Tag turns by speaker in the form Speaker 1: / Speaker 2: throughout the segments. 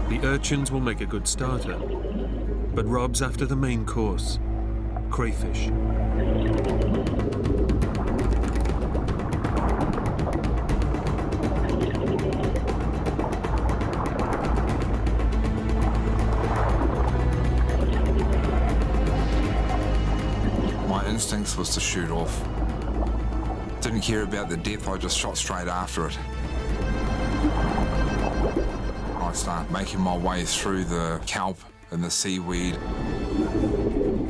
Speaker 1: The urchins will make a good starter, but Rob's after the main course, crayfish.
Speaker 2: My instincts was to shoot off. Didn't care about the depth, I just shot straight after it. I start making my way through the kelp and the seaweed,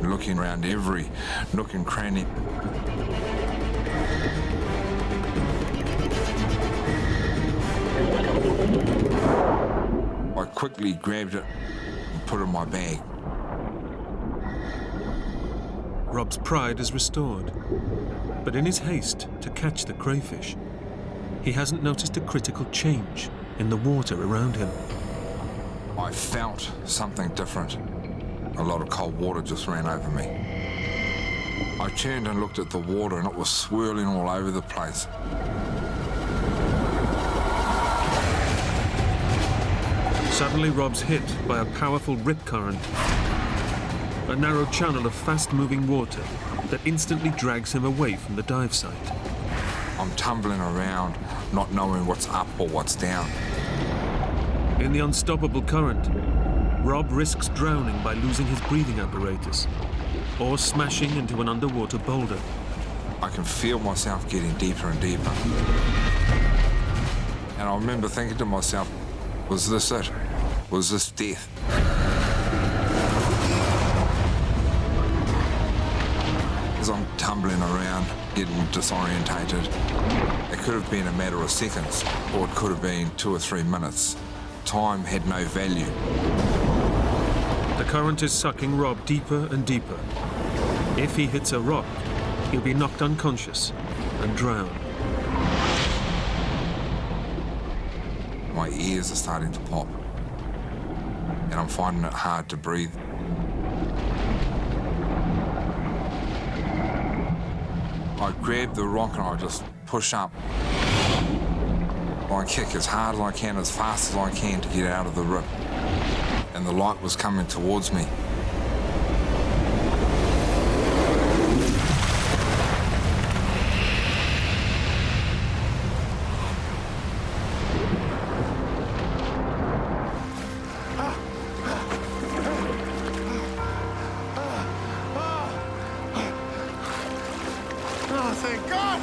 Speaker 2: looking around every nook and cranny. I quickly grabbed it and put it in my bag.
Speaker 1: Rob's pride is restored, but in his haste to catch the crayfish, he hasn't noticed a critical change in the water around him.
Speaker 2: I felt something different. A lot of cold water just ran over me. I turned and looked at the water and it was swirling all over the place.
Speaker 1: Suddenly Rob's hit by a powerful rip current, a narrow channel of fast-moving water that instantly drags him away from the dive site.
Speaker 2: I'm tumbling around, not knowing what's up or what's down.
Speaker 1: In the unstoppable current, Rob risks drowning by losing his breathing apparatus or smashing into an underwater boulder.
Speaker 2: I can feel myself getting deeper and deeper. And I remember thinking to myself, was this it? Was this death? As I'm tumbling around, getting disorientated, it could have been a matter of seconds, or it could have been 2 or 3 minutes. Time had no value.
Speaker 1: The current is sucking Rob deeper and deeper. If he hits a rock, he'll be knocked unconscious and drown.
Speaker 2: My ears are starting to pop, and I'm finding it hard to breathe. I grab the rock and I just push up. I kick as hard as I can, as fast as I can to get out of the rip. And the light was coming towards me.
Speaker 3: Oh, thank God!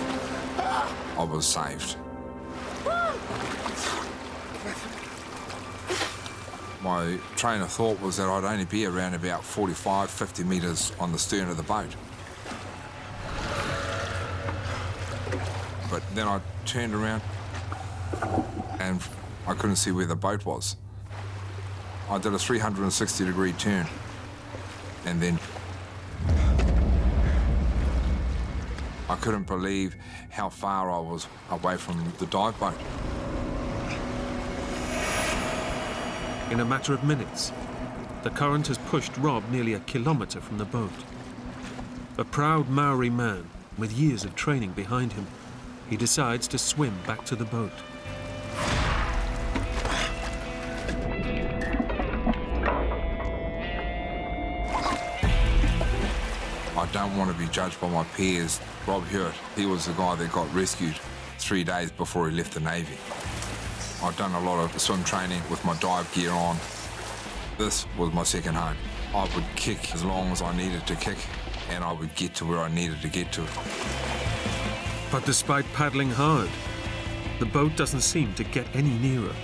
Speaker 2: I was saved. My train of thought was that I'd only be around about 45, 50 metres on the stern of the boat. But then I turned around and I couldn't see where the boat was. I did a 360-degree turn and then I couldn't believe how far I was away from the dive boat.
Speaker 1: In a matter of minutes, the current has pushed Rob nearly 1 kilometre from the boat. A proud Maori man with years of training behind him, he decides to swim back to the boat.
Speaker 2: I don't want to be judged by my peers. Rob Hewitt, he was the guy that got rescued 3 days before he left the Navy. I've done a lot of swim training with my dive gear on. This was my second home. I would kick as long as I needed to kick, and I would get to where I needed to get to.
Speaker 1: But despite paddling hard, the boat doesn't seem to get any nearer.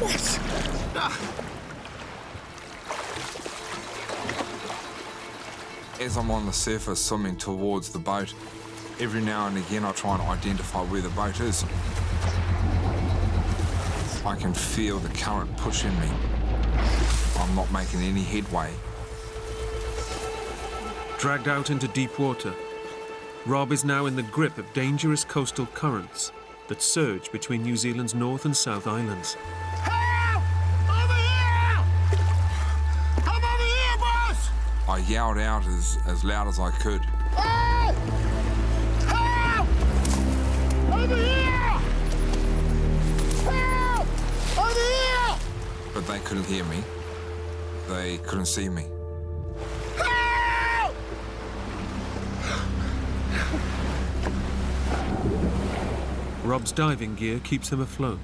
Speaker 3: What?
Speaker 2: As I'm on the surface swimming towards the boat, every now and again I try and identify where the boat is. I can feel the current pushing me. I'm not making any headway.
Speaker 1: Dragged out into deep water, Rob is now in the grip of dangerous coastal currents that surge between New Zealand's North and South Islands.
Speaker 3: Help! Over here! Come over here, boss!
Speaker 2: I yelled out as loud as I could.
Speaker 3: Hey! Help! Over here! Help!
Speaker 2: but they couldn't hear me. They couldn't see me.
Speaker 3: Help!
Speaker 1: Rob's diving gear keeps him afloat,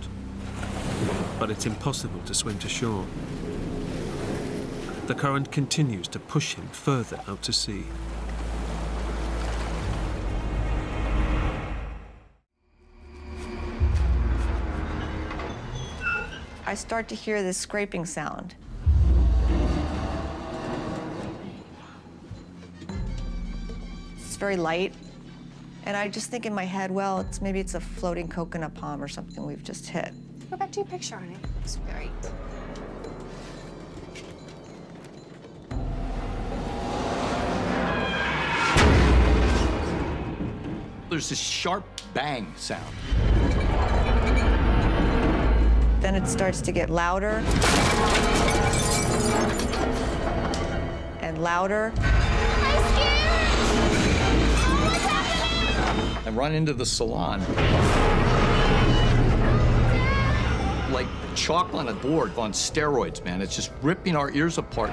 Speaker 1: but it's impossible to swim to shore. The current continues to push him further out to sea.
Speaker 4: I start to hear this scraping sound. It's very light. And I just think in my head, well, maybe it's a floating coconut palm or something we've just hit.
Speaker 5: Go back to your picture on it. It's great.
Speaker 6: There's this sharp bang sound.
Speaker 4: Then it starts to get louder and louder.
Speaker 6: I run into the salon. Like chalk on a board on steroids, man. It's just ripping our ears apart.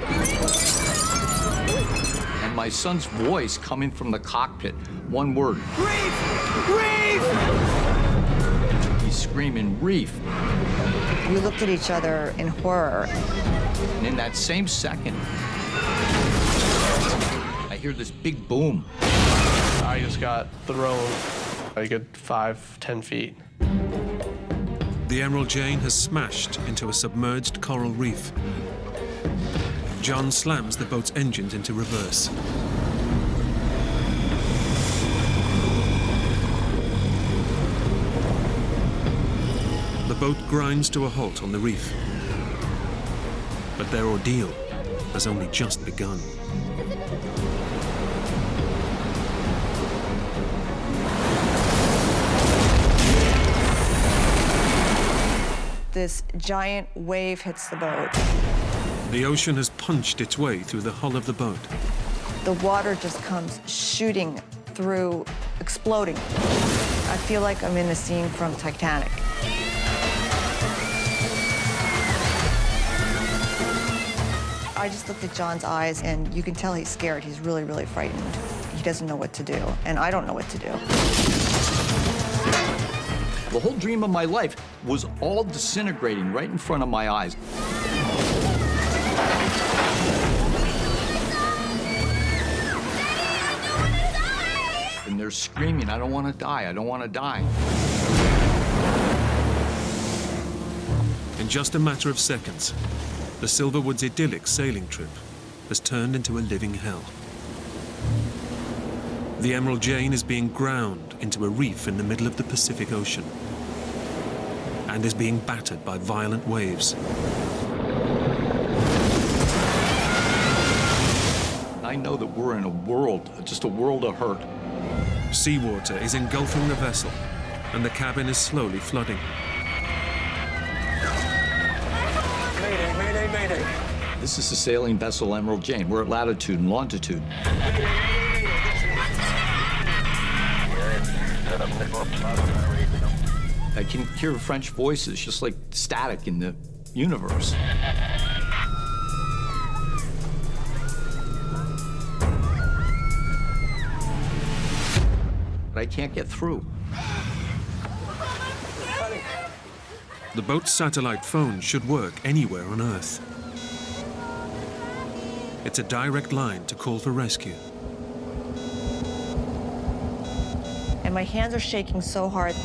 Speaker 6: And my son's voice coming from the cockpit, one word. Reef! Reef! He's screaming, reef.
Speaker 4: We looked at each other in horror.
Speaker 6: And in that same second, I hear this big boom.
Speaker 7: I just got thrown a good 5-10 feet.
Speaker 1: The Emerald Jane has smashed into a submerged coral reef. John slams the boat's engines into reverse. The boat grinds to a halt on the reef. But their ordeal has only just begun.
Speaker 4: This giant wave hits the boat.
Speaker 1: The ocean has punched its way through the hull of the boat.
Speaker 4: The water just comes shooting through, exploding. I feel like I'm in a scene from Titanic. I just looked at John's eyes, and you can tell he's scared. He's really, really frightened. He doesn't know what to do, and I don't know what to do.
Speaker 6: The whole dream of my life was all disintegrating right in front of my eyes. And they're screaming, I don't want to die, I don't want to die.
Speaker 1: In just a matter of seconds, the Silverwood's idyllic sailing trip has turned into a living hell. The Emerald Jane is being ground into a reef in the middle of the Pacific Ocean and is being battered by violent waves.
Speaker 6: I know that we're in a world, just a world of hurt.
Speaker 1: Seawater is engulfing the vessel, and the cabin is slowly flooding.
Speaker 3: Mayday, mayday, mayday.
Speaker 6: This is the sailing vessel Emerald Jane. We're at latitude and longitude. I can hear French voices, just like static in the universe. But I can't get through.
Speaker 1: The boat's satellite phone should work anywhere on Earth. It's a direct line to call for rescue.
Speaker 4: And my hands are shaking so hard.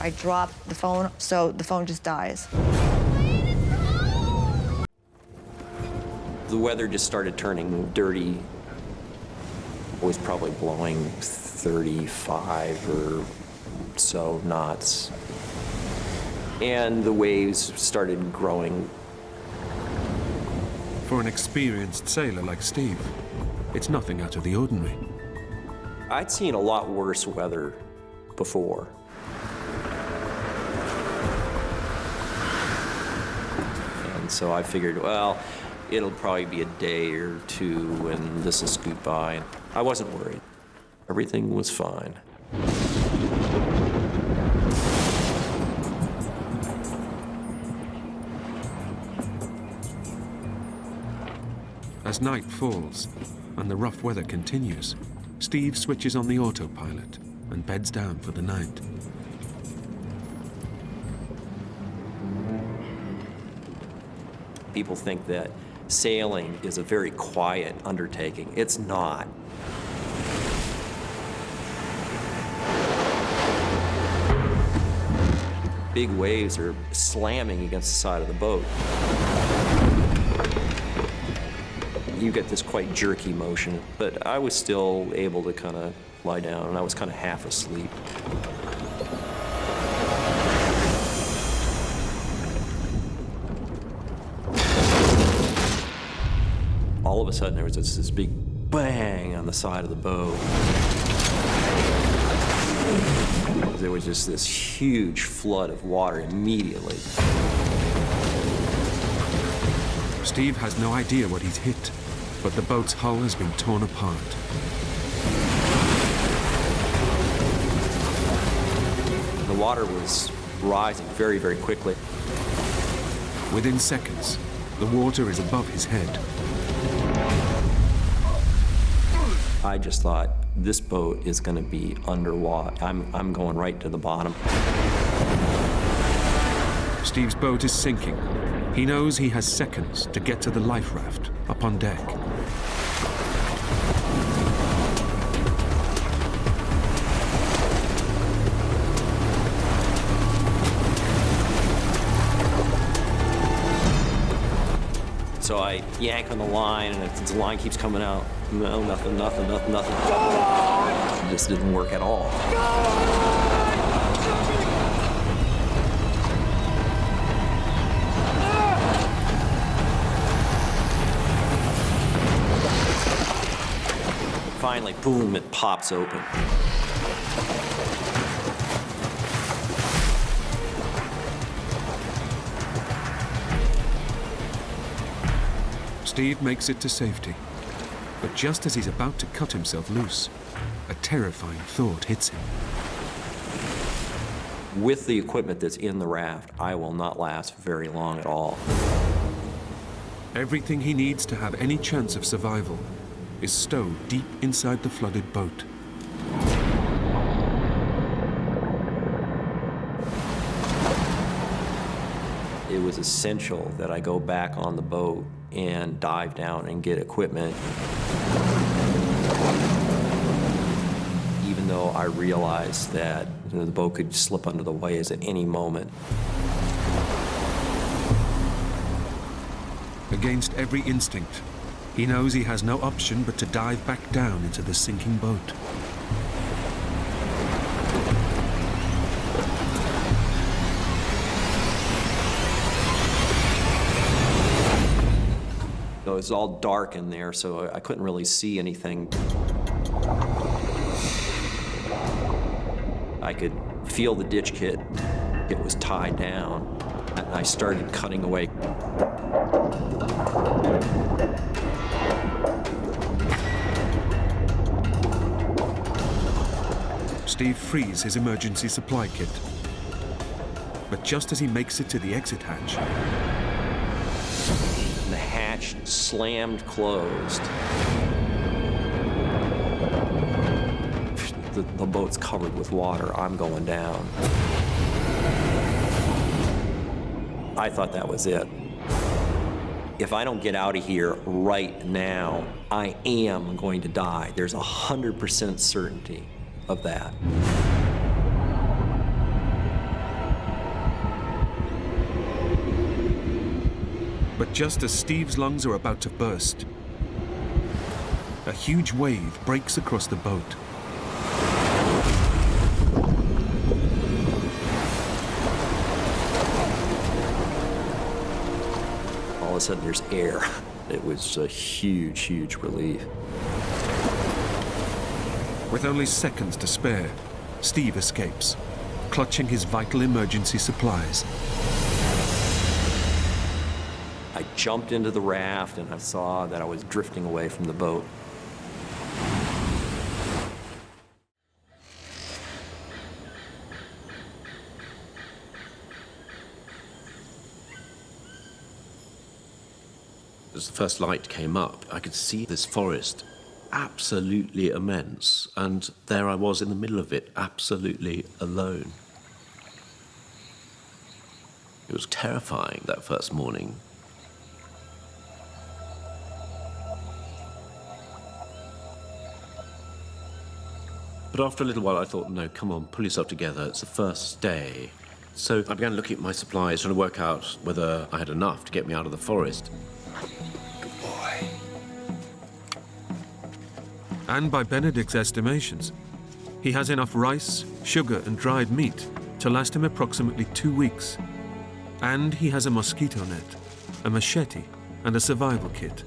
Speaker 4: I drop the phone, so the phone just dies.
Speaker 8: The weather just started turning dirty. It was probably blowing 35 or so knots. And the waves started growing.
Speaker 1: For an experienced sailor like Steve, it's nothing out of the ordinary.
Speaker 8: I'd seen a lot worse weather before. And so I figured, well, it'll probably be a day or two and this will scoot by. I wasn't worried. Everything was fine.
Speaker 1: night falls and the rough weather continues, Steve switches on the autopilot and beds down for the night.
Speaker 8: People think that sailing is a very quiet undertaking. It's not. Big waves are slamming against the side of the boat. You get this quite jerky motion, but I was still able to kind of lie down, and I was kind of half asleep. All of a sudden, there was this big bang on the side of the boat. There was just this huge flood of water immediately.
Speaker 1: Steve has no idea what he's hit, but the boat's hull has been torn apart.
Speaker 8: The water was rising very, very quickly.
Speaker 1: Within seconds, the water is above his head.
Speaker 8: I just thought, this boat is going to be underwater. I'm going right to the bottom.
Speaker 1: Steve's boat is sinking. He knows he has seconds to get to the life raft up on deck.
Speaker 8: So I yank on the line, and if the line keeps coming out, no, nothing. It just didn't work at all. Finally, boom, it pops open.
Speaker 1: Steve makes it to safety. But just as he's about to cut himself loose, a terrifying thought hits him.
Speaker 8: With the equipment that's in the raft, I will not last very long at all.
Speaker 1: Everything he needs to have any chance of survival is stowed deep inside the flooded boat.
Speaker 8: It was essential that I go back on the boat and dive down and get equipment. Even though I realized that the boat could slip under the waves at any moment.
Speaker 1: Against every instinct, he knows he has no option but to dive back down into the sinking boat.
Speaker 8: It was all dark in there, so I couldn't really see anything. I could feel the ditch kit. It was tied down, and I started cutting away.
Speaker 1: Steve frees his emergency supply kit. But just as he makes it to the exit hatch,
Speaker 8: The hatch slammed closed. The boat's covered with water. I'm going down. I thought that was it. If I don't get out of here right now, I am going to die. There's 100% certainty of that.
Speaker 1: but just as Steve's lungs are about to burst, a huge wave breaks across the boat.
Speaker 8: All of a sudden, there's air. It was a huge, huge relief.
Speaker 1: With only seconds to spare, Steve escapes, clutching his vital emergency supplies.
Speaker 8: I jumped into the raft and I saw that I was drifting away from the boat.
Speaker 9: as the first light came up, I could see this forest absolutely immense, and there I was in the middle of it, absolutely alone. It was terrifying that first morning. But after a little while I thought, no, come on, pull yourself together, it's the first day. So I began looking at my supplies, trying to work out whether I had enough to get me out of the forest.
Speaker 2: Good boy.
Speaker 1: And by Benedict's estimations, he has enough rice, sugar and dried meat to last him approximately 2 weeks. And he has a mosquito net, a machete and a survival kit.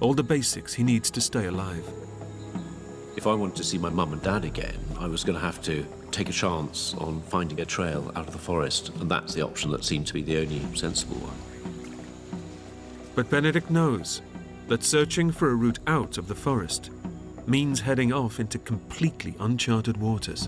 Speaker 1: All the basics he needs to stay alive.
Speaker 9: If I wanted to see my mum and dad again, I was going to have to take a chance on finding a trail out of the forest, and that's the option that seemed to be the only sensible one.
Speaker 1: But Benedict knows that searching for a route out of the forest means heading off into completely uncharted waters.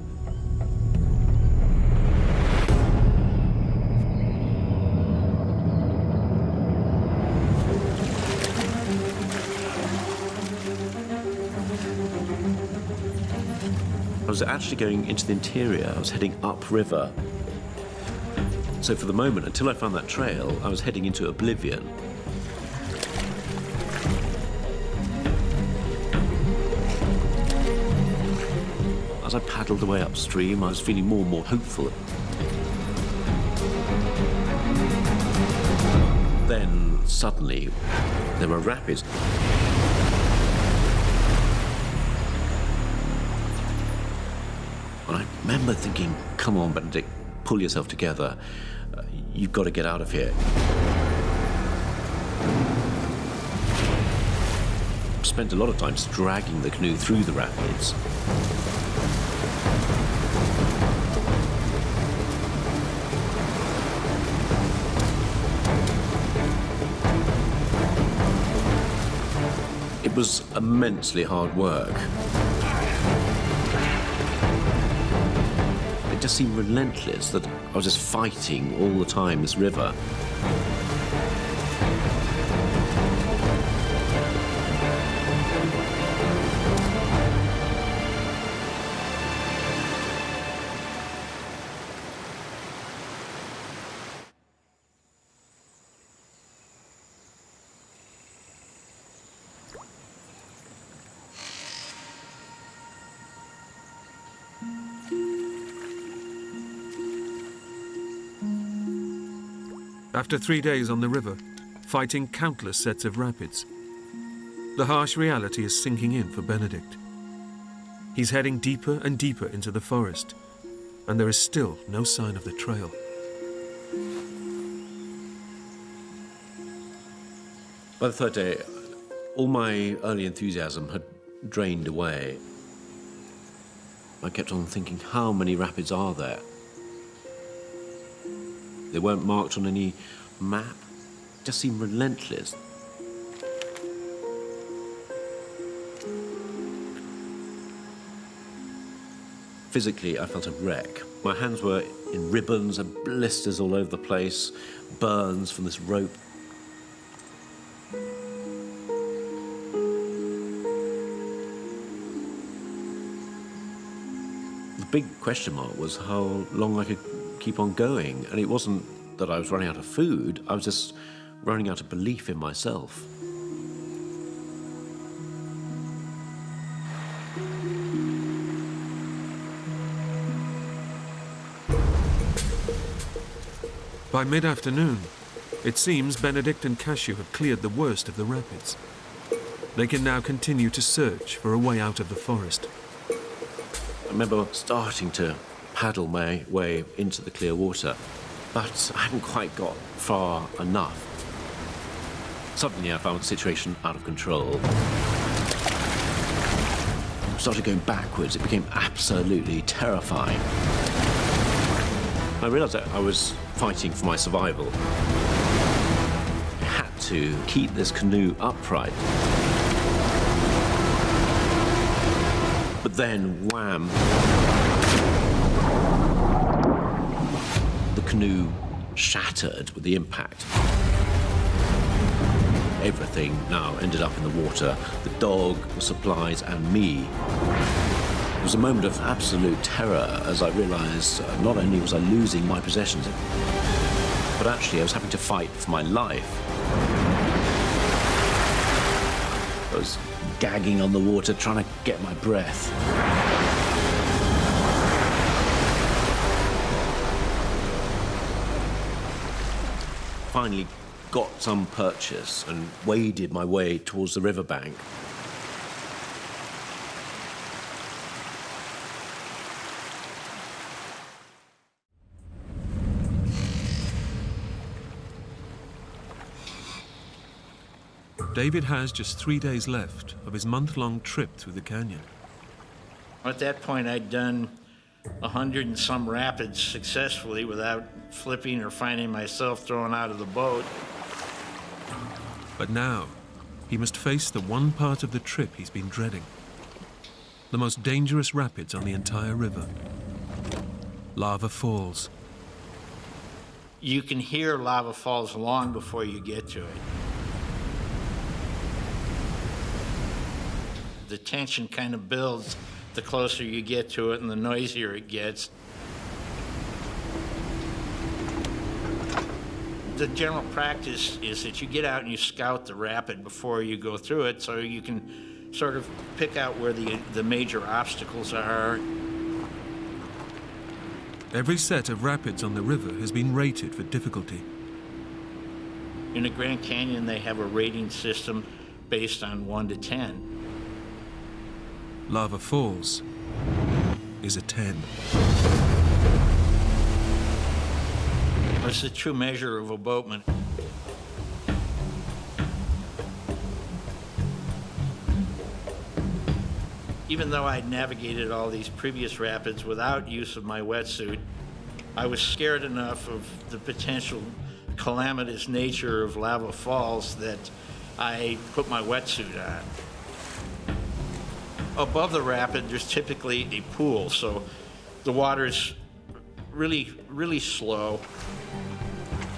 Speaker 9: I was actually going into the interior. I was heading upriver. So for the moment, until I found that trail, I was heading into oblivion. As I paddled away upstream, I was feeling more and more hopeful. Then, suddenly, there were rapids. I remember thinking, come on, Benedict, pull yourself together. You've got to get out of here. Spent a lot of time dragging the canoe through the rapids. It was immensely hard work. It just seemed relentless that I was just fighting all the time, this river.
Speaker 1: After 3 days on the river, fighting countless sets of rapids, the harsh reality is sinking in for Benedict. He's heading deeper and deeper into the forest, and there is still no sign of the trail.
Speaker 9: By the third day, all my early enthusiasm had drained away. I kept on thinking, how many rapids are there? They weren't marked on any map. It just seemed relentless. Physically, I felt a wreck. My hands were in ribbons and blisters all over the place, burns from this rope. The big question mark was how long I could keep on going, and it wasn't that I was running out of food, I was just running out of belief in myself.
Speaker 1: By mid-afternoon, it seems Benedict and Cashew have cleared the worst of the rapids. They can now continue to search for a way out of the forest.
Speaker 9: I remember starting to paddle my way into the clear water, but I hadn't quite got far enough. Suddenly I found the situation out of control. I started going backwards. It became absolutely terrifying. I realized that I was fighting for my survival. I had to keep this canoe upright. But then, wham! The canoe shattered with the impact. Everything now ended up in the water. The dog, the supplies, and me. It was a moment of absolute terror as I realized not only was I losing my possessions, but actually I was having to fight for my life. I was gagging on the water, trying to get my breath. Finally got some purchase and waded my way towards the riverbank.
Speaker 1: David has just 3 days left of his month-long trip through the canyon.
Speaker 10: At that point, I'd done 100 and some rapids successfully without flipping or finding myself thrown out of the boat.
Speaker 1: But now, he must face the one part of the trip he's been dreading. The most dangerous rapids on the entire river. Lava Falls.
Speaker 10: You can hear lava falls long before you get to it. The tension kind of builds the closer you get to it and the noisier it gets. The general practice is that you get out and you scout the rapid before you go through it so you can sort of pick out where the major obstacles are.
Speaker 1: Every set of rapids on the river has been rated for difficulty.
Speaker 10: In the Grand Canyon, they have a rating system based on 1 to 10.
Speaker 1: Lava Falls is a 10.
Speaker 10: It's the true measure of a boatman. Even though I'd navigated all these previous rapids without use of my wetsuit, I was scared enough of the potential calamitous nature of lava falls that I put my wetsuit on. Above the rapid, there's typically a pool, so the water's really, really slow.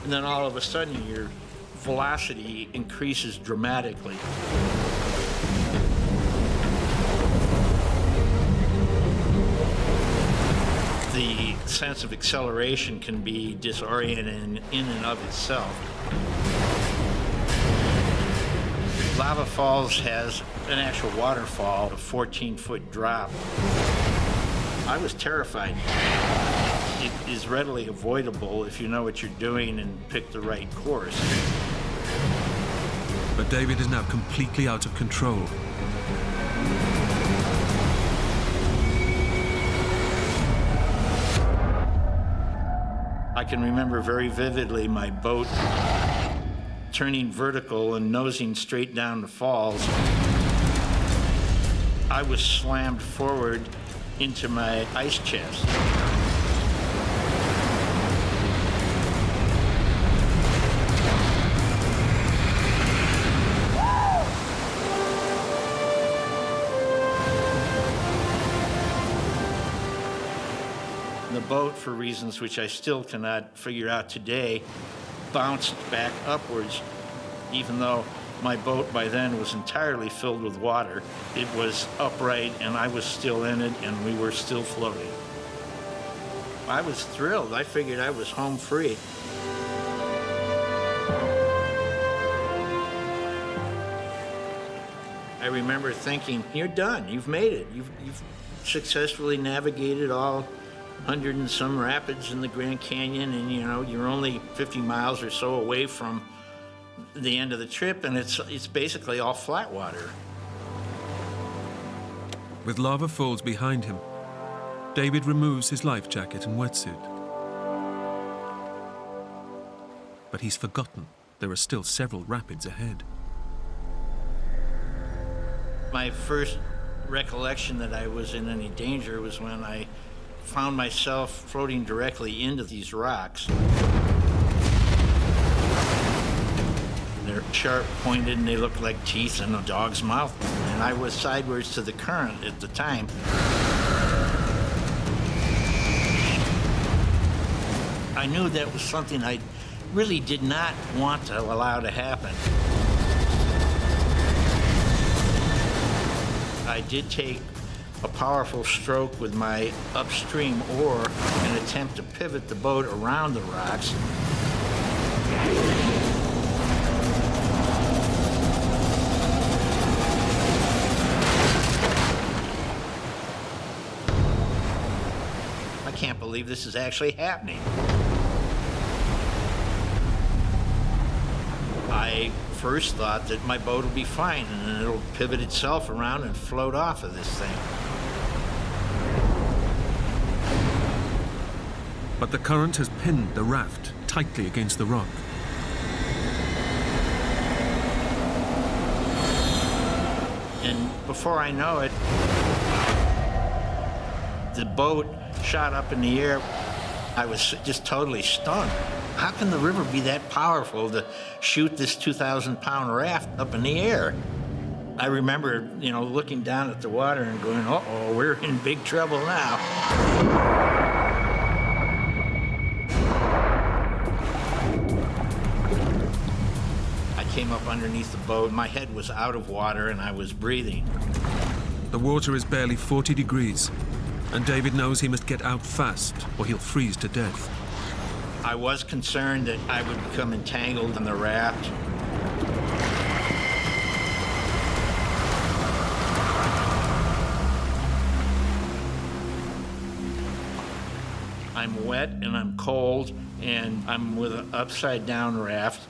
Speaker 10: And then all of a sudden, your velocity increases dramatically. The sense of acceleration can be disorienting in and of itself. Lava Falls has an actual waterfall, a 14-foot drop. I was terrified. It is readily avoidable if you know what you're doing and pick the right course.
Speaker 1: But David is now completely out of control.
Speaker 10: I can remember very vividly my boat turning vertical and nosing straight down the falls. I was slammed forward into my ice chest. The boat, for reasons which I still cannot figure out today, bounced back upwards, even though my boat by then was entirely filled with water. It was upright and I was still in it and we were still floating. I was thrilled. I figured I was home free. I remember thinking, you're done, you've made it. You've successfully navigated all 100 and some rapids in the Grand Canyon, and you're only 50 miles or so away from the end of the trip, and it's basically all flat water.
Speaker 1: With Lava Falls behind him, David removes his life jacket and wetsuit. But he's forgotten there are still several rapids ahead.
Speaker 10: My first recollection that I was in any danger was when I found myself floating directly into these rocks. They're sharp pointed and they look like teeth in a dog's mouth. And I was sideways to the current at the time. I knew that was something I really did not want to allow to happen. I did take a powerful stroke with my upstream oar in an attempt to pivot the boat around the rocks. I can't believe this is actually happening. I first thought that my boat will be fine and then it'll pivot itself around and float off of this thing.
Speaker 1: But the current has pinned the raft tightly against the rock.
Speaker 10: And before I know it, the boat shot up in the air. I was just totally stunned. How can the river be that powerful to shoot this 2,000-pound raft up in the air? I remember, looking down at the water and going, uh-oh, we're in big trouble now. I came up underneath the boat. My head was out of water and I was breathing.
Speaker 1: The water is barely 40 degrees, and David knows he must get out fast or he'll freeze to death.
Speaker 10: I was concerned that I would become entangled in the raft. I'm wet and I'm cold and I'm with an upside down raft.